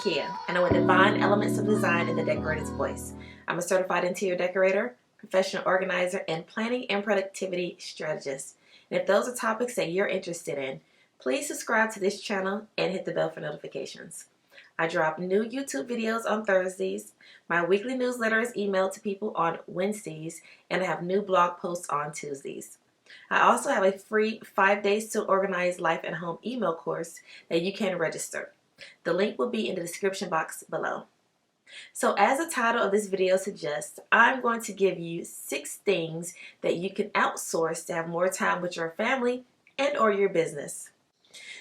Kia, and I'm with Divine Elements of Design in the Decorator's Voice. I'm a certified interior decorator, professional organizer, and planning and productivity strategist. And if those are topics that you're interested in, please subscribe to this channel and hit the bell for notifications. I drop new YouTube videos on Thursdays. My weekly newsletter is emailed to people on Wednesdays, and I have new blog posts on Tuesdays. I also have a free 5 days to organize life and home email course that you can register. The link will be in the description box below. So as the title of this video suggests, I'm going to give you 6 things that you can outsource to have more time with your family and or your business.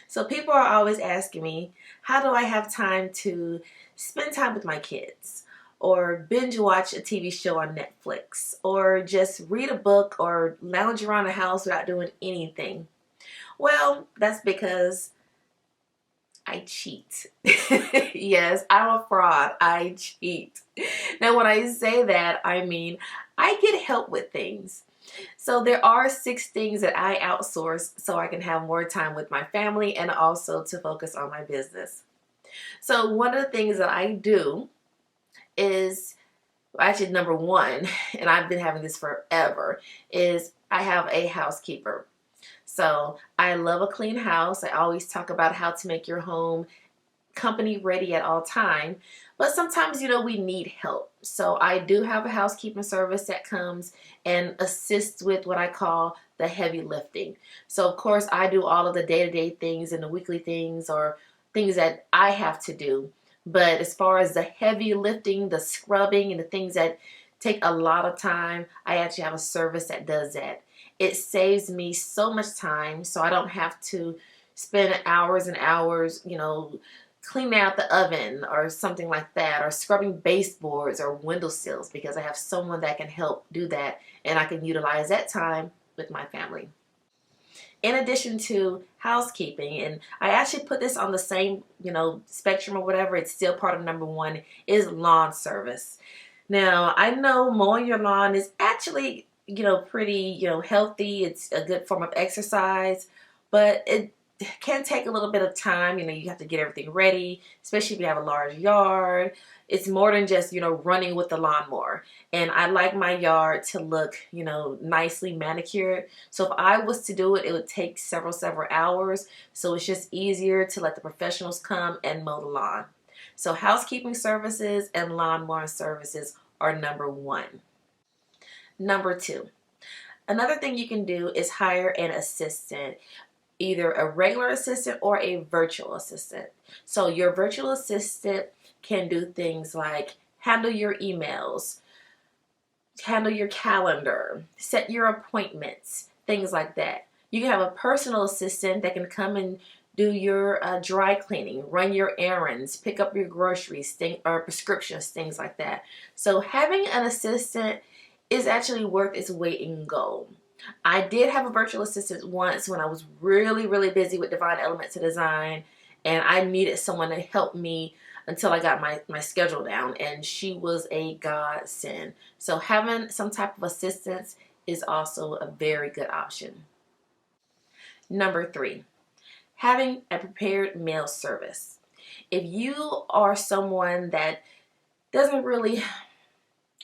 So people are always asking me, how do I have time to spend time with my kids? Or binge watch a TV show on Netflix? Or just read a book or lounge around the house without doing anything? Well, that's because I cheat. Yes, I'm a fraud. I cheat. Now, when I say that, I mean I get help with things. So there are 6 things that I outsource so I can have more time with my family and also to focus on my business. So one of the things that I do is, actually number one, and I've been having this forever, is I have a housekeeper. So I love a clean house. I always talk about how to make your home company ready at all time. But sometimes, we need help. So I do have a housekeeping service that comes and assists with what I call the heavy lifting. So of course I do all of the day-to-day things and the weekly things or things that I have to do. But as far as the heavy lifting, the scrubbing, and the things that take a lot of time, I actually have a service that does that. It saves me so much time, so I don't have to spend hours and hours, cleaning out the oven or something like that, or scrubbing baseboards or windowsills, because I have someone that can help do that, and I can utilize that time with my family. In addition to housekeeping, and I actually put this on the same, spectrum or whatever, it's still part of number 1, is lawn service. Now, I know mowing your lawn is actually, pretty, healthy. It's a good form of exercise, but it can take a little bit of time. You have to get everything ready, especially if you have a large yard. It's more than just, running with the lawnmower. And I like my yard to look, nicely manicured. So if I was to do it, it would take several hours. So it's just easier to let the professionals come and mow the lawn. So housekeeping services and lawn mowing services are number 1. Number 2, another thing you can do is hire an assistant, either a regular assistant or a virtual assistant. So your virtual assistant can do things like handle your emails, handle your calendar, set your appointments, things like that. You can have a personal assistant that can come and do your dry cleaning, run your errands, pick up your groceries, or prescriptions, things like that. So having an assistant is actually worth its weight in gold. I did have a virtual assistant once when I was really, really busy with Divine Elements of Design, and I needed someone to help me until I got my schedule down, and she was a godsend. So having some type of assistance is also a very good option. Number 3, having a prepared meal service. If you are someone that doesn't really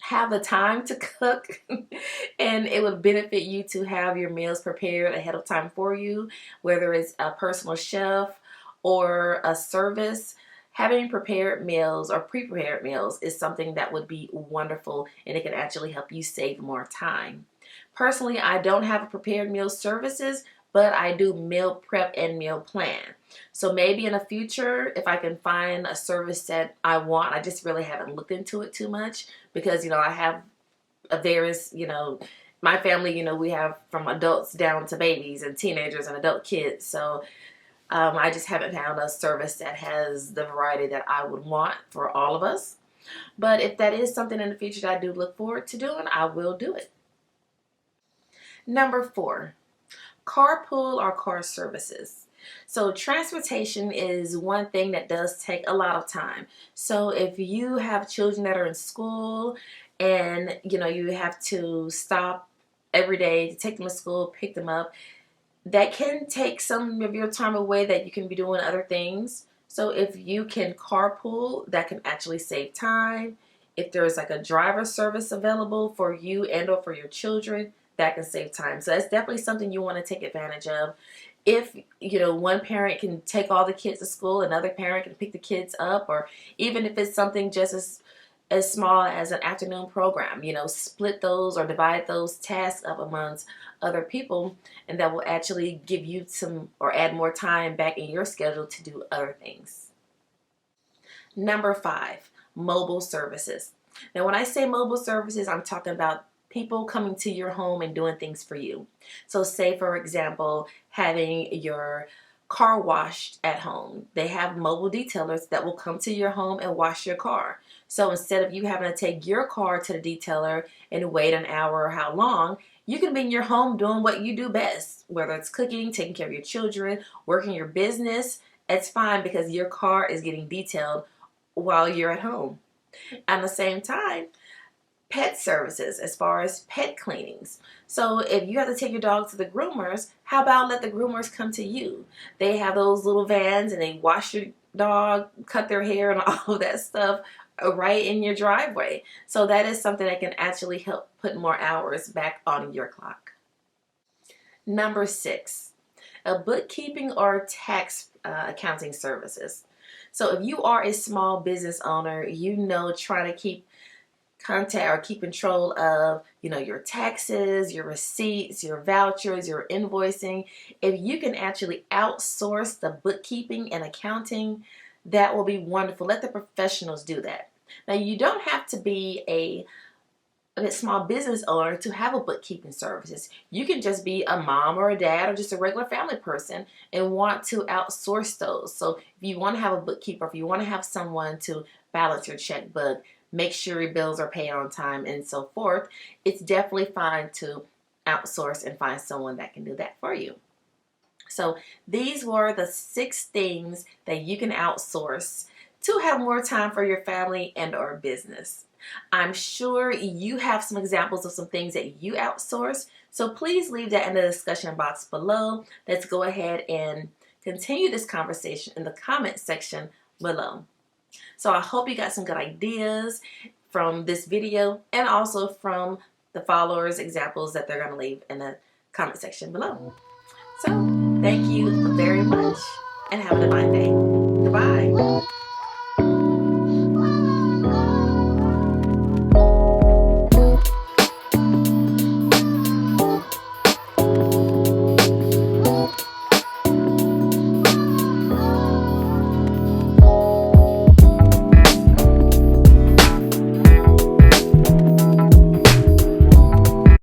have the time to cook and it would benefit you to have your meals prepared ahead of time for you, whether it's a personal chef or a service, having prepared meals or pre-prepared meals is something that would be wonderful, and it can actually help you save more time. Personally, I don't have a prepared meal services, but I do meal prep and meal plan. So maybe in the future, if I can find a service that I want, I just really haven't looked into it too much because, I have a various, my family, we have from adults down to babies and teenagers and adult kids. So I just haven't found a service that has the variety that I would want for all of us. But if that is something in the future that I do look forward to doing, I will do it. Number 4, carpool or car services. So transportation is one thing that does take a lot of time. So if you have children that are in school and you have to stop every day to take them to school, pick them up, that can take some of your time away that you can be doing other things. So if you can carpool, that can actually save time. If there's like a driver service available for you and or for your children, that can save time. So that's definitely something you want to take advantage of. If, you know, one parent can take all the kids to school, another parent can pick the kids up, or even if it's something just as small as an afternoon program, you know, split those or divide those tasks up amongst other people, and that will actually give you some or add more time back in your schedule to do other things. Number 5, mobile services. Now, when I say mobile services, I'm talking about people coming to your home and doing things for you. So say, for example, having your car washed at home. They have mobile detailers that will come to your home and wash your car. So instead of you having to take your car to the detailer and wait an hour or how long, you can be in your home doing what you do best, whether it's cooking, taking care of your children, working your business. It's fine because your car is getting detailed while you're at home. At the same time, pet services as far as pet cleanings. So if you have to take your dog to the groomers, how about let the groomers come to you? They have those little vans and they wash your dog, cut their hair and all of that stuff right in your driveway. So that is something that can actually help put more hours back on your clock. Number 6, a bookkeeping or tax accounting services. So if you are a small business owner, you know, trying to keep contact or keep control of, you know, your taxes, your receipts, your vouchers, your invoicing. If you can actually outsource the bookkeeping and accounting, that will be wonderful. Let the professionals do that. Now, you don't have to be a small business owner to have a bookkeeping services. You can just be a mom or a dad or just a regular family person and want to outsource those. So if you want to have a bookkeeper, if you want to have someone to balance your checkbook, make sure your bills are paid on time and so forth, it's definitely fine to outsource and find someone that can do that for you. So these were the 6 things that you can outsource to have more time for your family and or business. I'm sure you have some examples of some things that you outsource, so please leave that in the discussion box below. Let's go ahead and continue this conversation in the comment section below. So I hope you got some good ideas from this video and also from the followers' examples that they're going to leave in the comment section below. So thank you very much and have a divine day. Goodbye.